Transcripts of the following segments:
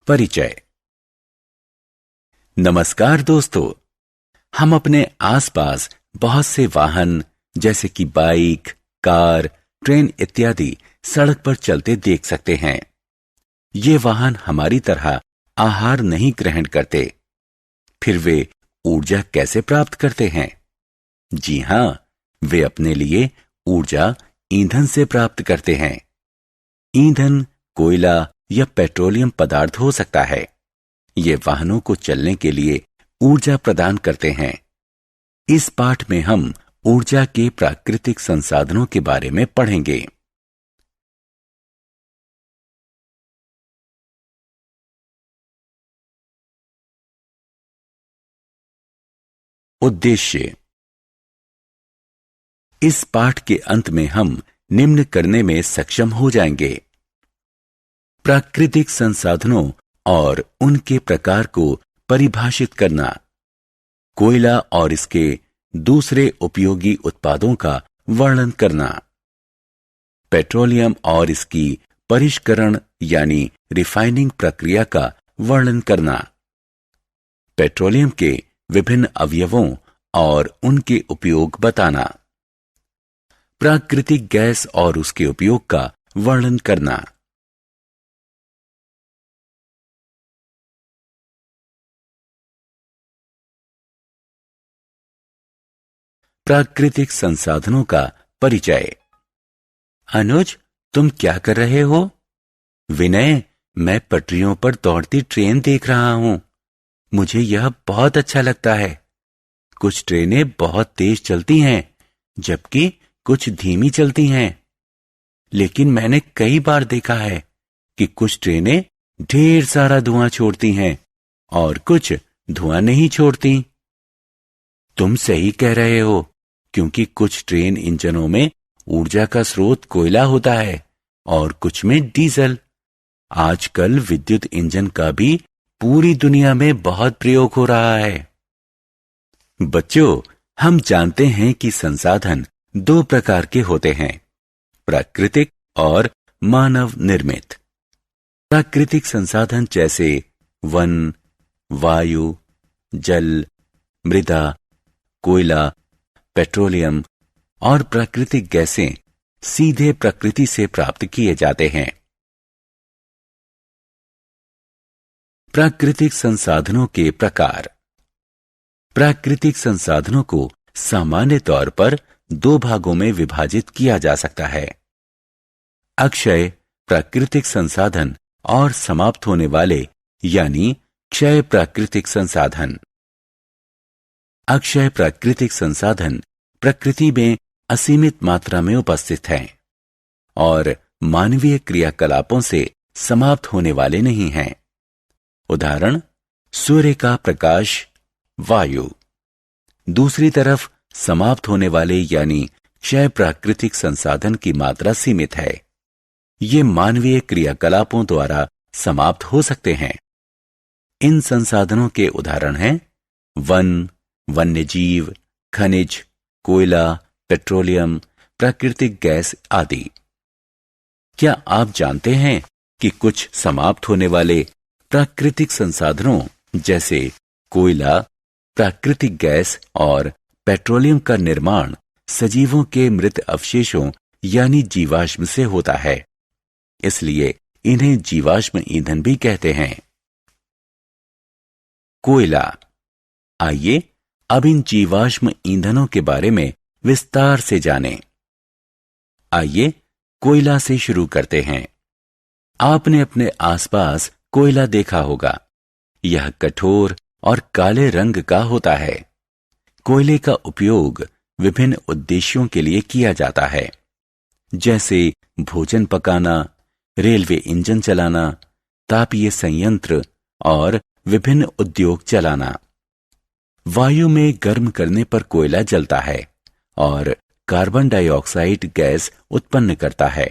परिचय। नमस्कार दोस्तों, हम अपने आसपास बहुत से वाहन जैसे कि बाइक, कार, ट्रेन इत्यादि सड़क पर चलते देख सकते हैं। ये वाहन हमारी तरह आहार नहीं ग्रहण करते। फिर वे ऊर्जा कैसे प्राप्त करते हैं? जी हां, वे अपने लिए ऊर्जा ईंधन से प्राप्त करते हैं। ईंधन कोयला या पेट्रोलियम पदार्थ हो सकता है। ये वाहनों को चलने के लिए ऊर्जा प्रदान करते हैं। इस पाठ में हम ऊर्जा के प्राकृतिक संसाधनों के बारे में पढ़ेंगे। उद्देश्य। इस पाठ के अंत में हम निम्न करने में सक्षम हो जाएंगे: प्राकृतिक संसाधनों और उनके प्रकार को परिभाषित करना, कोयला और इसके दूसरे उपयोगी उत्पादों का वर्णन करना, पेट्रोलियम और इसकी परिष्करण यानी रिफाइनिंग प्रक्रिया का वर्णन करना, पेट्रोलियम के विभिन्न अवयवों और उनके उपयोग बताना, प्राकृतिक गैस और उसके उपयोग का वर्णन करना। प्राकृतिक संसाधनों का परिचय। अनुज, तुम क्या कर रहे हो? विनय, मैं पटरियों पर दौड़ती ट्रेन देख रहा हूं। मुझे यह बहुत अच्छा लगता है। कुछ ट्रेनें बहुत तेज चलती हैं, जबकि कुछ धीमी चलती हैं। लेकिन मैंने कई बार देखा है कि कुछ ट्रेनें ढेर सारा धुआं छोड़ती हैं और कुछ धुआं नहीं छोड़ती। तुम सही कह रहे हो, क्योंकि कुछ ट्रेन इंजनों में ऊर्जा का स्रोत कोयला होता है और कुछ में डीजल। आजकल विद्युत इंजन का भी पूरी दुनिया में बहुत प्रयोग हो रहा है। बच्चों, हम जानते हैं कि संसाधन दो प्रकार के होते हैं: प्राकृतिक और मानव निर्मित। प्राकृतिक संसाधन जैसे वन, वायु, जल, मृदा, कोयला, पेट्रोलियम और प्राकृतिक गैसें सीधे प्रकृति से प्राप्त किए जाते हैं। प्राकृतिक संसाधनों के प्रकार। प्राकृतिक संसाधनों को सामान्य तौर पर दो भागों में विभाजित किया जा सकता है: अक्षय प्राकृतिक संसाधन और समाप्त होने वाले यानी क्षय प्राकृतिक संसाधन। अक्षय प्राकृतिक संसाधन प्रकृति में असीमित मात्रा में उपस्थित हैं और मानवीय क्रियाकलापों से समाप्त होने वाले नहीं हैं। उदाहरण: सूर्य का प्रकाश, वायु। दूसरी तरफ समाप्त होने वाले यानी क्षय प्राकृतिक संसाधन की मात्रा सीमित है। ये मानवीय क्रियाकलापों द्वारा समाप्त हो सकते हैं। इन संसाधनों के उदाहरण हैं वन, वन्यजीव, खनिज, कोयला, पेट्रोलियम, प्राकृतिक गैस आदि। क्या आप जानते हैं कि कुछ समाप्त होने वाले प्राकृतिक संसाधनों जैसे कोयला, प्राकृतिक गैस और पेट्रोलियम का निर्माण सजीवों के मृत अवशेषों यानी जीवाश्म से होता है, इसलिए इन्हें जीवाश्म ईंधन भी कहते हैं। कोयला। आइए अब इन जीवाश्म ईंधनों के बारे में विस्तार से जानें। आइए कोयला से शुरू करते हैं। आपने अपने आसपास कोयला देखा होगा। यह कठोर और काले रंग का होता है। कोयले का उपयोग विभिन्न उद्देश्यों के लिए किया जाता है, जैसे भोजन पकाना, रेलवे इंजन चलाना, तापीय संयंत्र और विभिन्न उद्योग चलाना। वायु में गर्म करने पर कोयला जलता है और कार्बन डाइऑक्साइड गैस उत्पन्न करता है।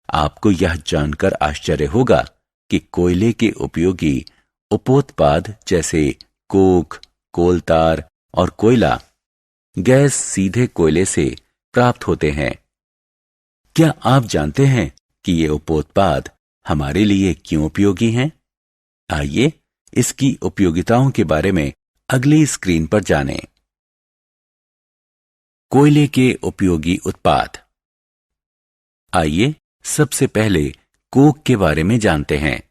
आपको यह जानकर आश्चर्य होगा कि कोयले के उपयोगी उपोत्पाद जैसे कोक, कोलतार और कोयला गैस सीधे कोयले से प्राप्त होते हैं। क्या आप जानते हैं कि ये उपोत्पाद हमारे लिए क्यों उपयोगी हैं? आइए इसकी उपयोगिताओं के बारे में अगली स्क्रीन पर जानें। कोयले के उपयोगी उत्पाद। आइए सबसे पहले कोक के बारे में जानते हैं।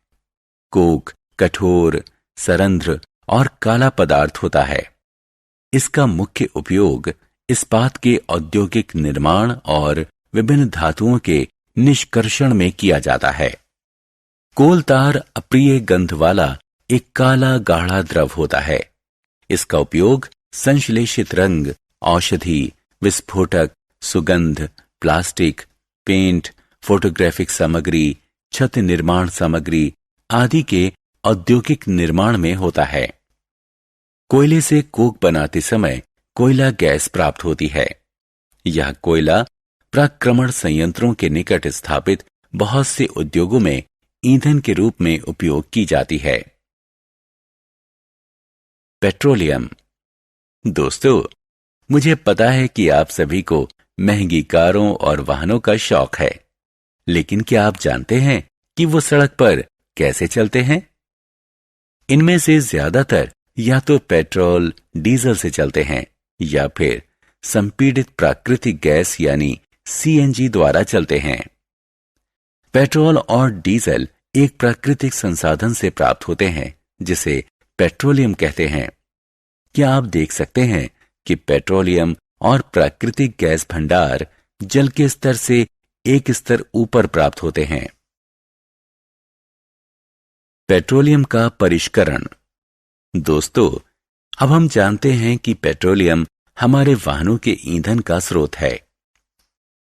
कोक कठोर, सरंध्र और काला पदार्थ होता है। इसका मुख्य उपयोग इस्पात के औद्योगिक निर्माण और विभिन्न धातुओं के निष्कर्षण में किया जाता है। कोलतार अप्रिय गंध वाला एक काला गाढ़ा द्रव होता है। इसका उपयोग संश्लेषित रंग, औषधि, विस्फोटक, सुगंध, प्लास्टिक, पेंट, फोटोग्राफिक सामग्री, छत निर्माण सामग्री आदि के औद्योगिक निर्माण में होता है। कोयले से कोक बनाते समय कोयला गैस प्राप्त होती है। यह कोयला प्राक्रमण संयंत्रों के निकट स्थापित बहुत से उद्योगों में ईंधन के रूप में उपयोग की जाती है। पेट्रोलियम। दोस्तों, मुझे पता है कि आप सभी को महंगी कारों और वाहनों का शौक है, लेकिन क्या आप जानते हैं कि वो सड़क पर कैसे चलते हैं? इनमें से ज्यादातर या तो पेट्रोल, डीजल से चलते हैं या फिर संपीड़ित प्राकृतिक गैस यानी सीएनजी द्वारा चलते हैं। पेट्रोल और डीजल एक प्राकृतिक संसाधन से प्राप्त होते हैं जिसे पेट्रोलियम कहते हैं। क्या आप देख सकते हैं कि पेट्रोलियम और प्राकृतिक गैस भंडार जल के स्तर से एक स्तर ऊपर प्राप्त होते हैं। पेट्रोलियम का परिष्करण। दोस्तों, अब हम जानते हैं कि पेट्रोलियम हमारे वाहनों के ईंधन का स्रोत है,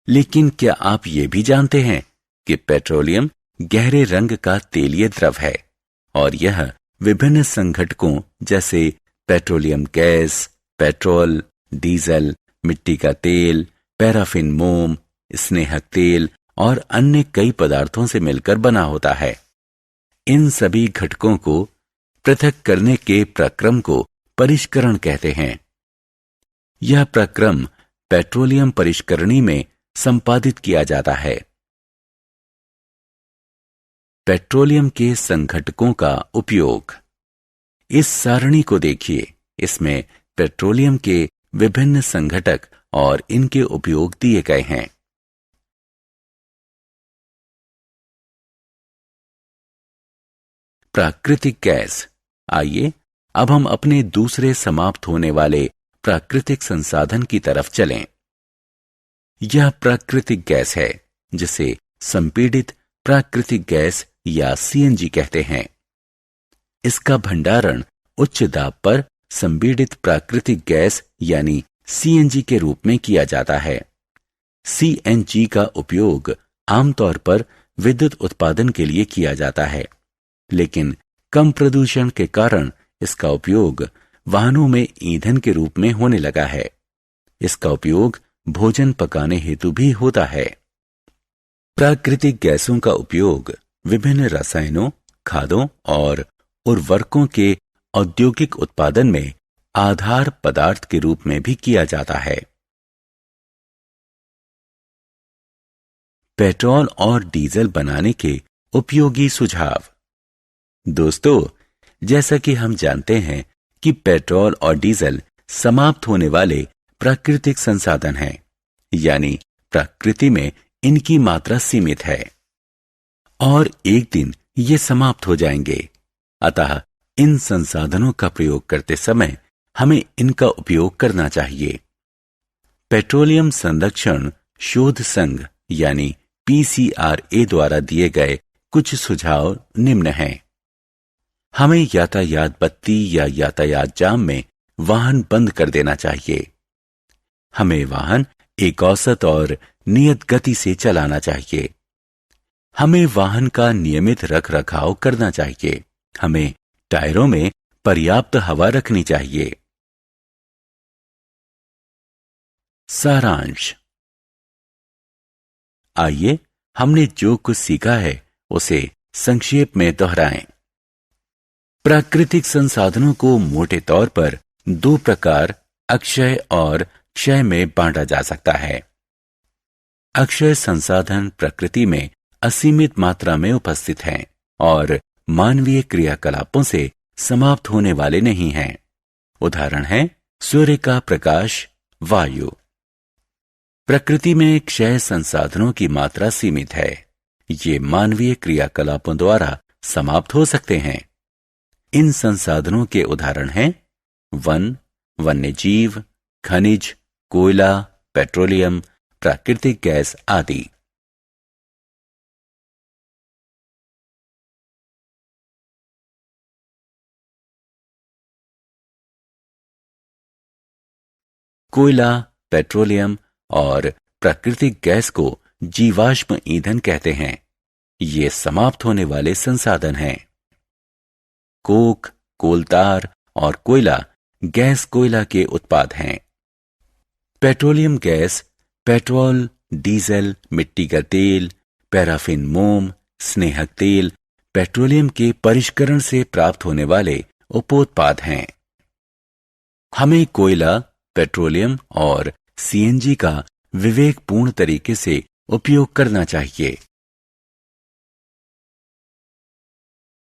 लेकिन क्या आप ये भी जानते हैं कि पेट्रोलियम गहरे रंग का तेलीय द्रव है और यह विभिन्न संघटकों जैसे पेट्रोलियम गैस, पेट्रोल, डीजल, मिट्टी का तेल, पैराफिन मोम, स्नेहक तेल और अन्य कई पदार्थों से मिलकर बना होता है। इन सभी घटकों को पृथक करने के प्रक्रम को परिष्करण कहते हैं। यह प्रक्रम पेट्रोलियम परिष्करणी में संपादित किया जाता है। पेट्रोलियम के संघटकों का उपयोग। इस सारणी को देखिए। इसमें पेट्रोलियम के विभिन्न संघटक और इनके उपयोग दिए गए हैं। प्राकृतिक गैस। आइए अब हम अपने दूसरे समाप्त होने वाले प्राकृतिक संसाधन की तरफ चलें। यह प्राकृतिक गैस है जिसे संपीड़ित प्राकृतिक गैस या सीएनजी कहते हैं। इसका भंडारण उच्च दाब पर संपीड़ित प्राकृतिक गैस यानी सीएनजी के रूप में किया जाता है। सीएनजी का उपयोग आमतौर पर विद्युत उत्पादन के लिए किया जाता है, लेकिन कम प्रदूषण के कारण इसका उपयोग वाहनों में ईंधन के रूप में होने लगा है। इसका उपयोग भोजन पकाने हेतु भी होता है। प्राकृतिक गैसों का उपयोग विभिन्न रसायनों, खादों और उर्वरकों के औद्योगिक उत्पादन में आधार पदार्थ के रूप में भी किया जाता है। पेट्रोल और डीजल बनाने के उपयोगी सुझाव। दोस्तों, जैसा कि हम जानते हैं कि पेट्रोल और डीजल समाप्त होने वाले प्राकृतिक संसाधन हैं, यानी प्रकृति में इनकी मात्रा सीमित है और एक दिन ये समाप्त हो जाएंगे। अतः इन संसाधनों का प्रयोग करते समय हमें इनका उपयोग करना चाहिए। पेट्रोलियम संरक्षण शोध संघ यानी पीसीआरए द्वारा दिए गए कुछ सुझाव निम्न हैं। हमें यातायात बत्ती या यातायात जाम में वाहन बंद कर देना चाहिए। हमें वाहन एक औसत और नियत गति से चलाना चाहिए। हमें वाहन का नियमित रख रखाव करना चाहिए। हमें टायरों में पर्याप्त हवा रखनी चाहिए। सारांश। आइए हमने जो कुछ सीखा है उसे संक्षेप में दोहराएं। प्राकृतिक संसाधनों को मोटे तौर पर दो प्रकार अक्षय और क्षय में बांटा जा सकता है। अक्षय संसाधन प्रकृति में असीमित मात्रा में उपस्थित हैं और मानवीय क्रियाकलापों से समाप्त होने वाले नहीं हैं। उदाहरण है सूर्य का प्रकाश, वायु। प्रकृति में क्षय संसाधनों की मात्रा सीमित है। ये मानवीय क्रियाकलापों द्वारा समाप्त हो सकते हैं। इन संसाधनों के उदाहरण हैं वन, वन्यजीव, खनिज, कोयला, पेट्रोलियम, प्राकृतिक गैस आदि। कोयला, पेट्रोलियम और प्राकृतिक गैस को जीवाश्म ईंधन कहते हैं। ये समाप्त होने वाले संसाधन हैं। कोक, कोलतार और कोयला गैस कोयला के उत्पाद हैं। पेट्रोलियम गैस पेट्रोल, डीजल, मिट्टी का तेल, पैराफिन मोम, स्नेहक तेल, पेट्रोलियम के परिष्करण से प्राप्त होने वाले उपोत्पाद हैं। हमें कोयला, पेट्रोलियम और सीएनजी का विवेकपूर्ण तरीके से उपयोग करना चाहिए।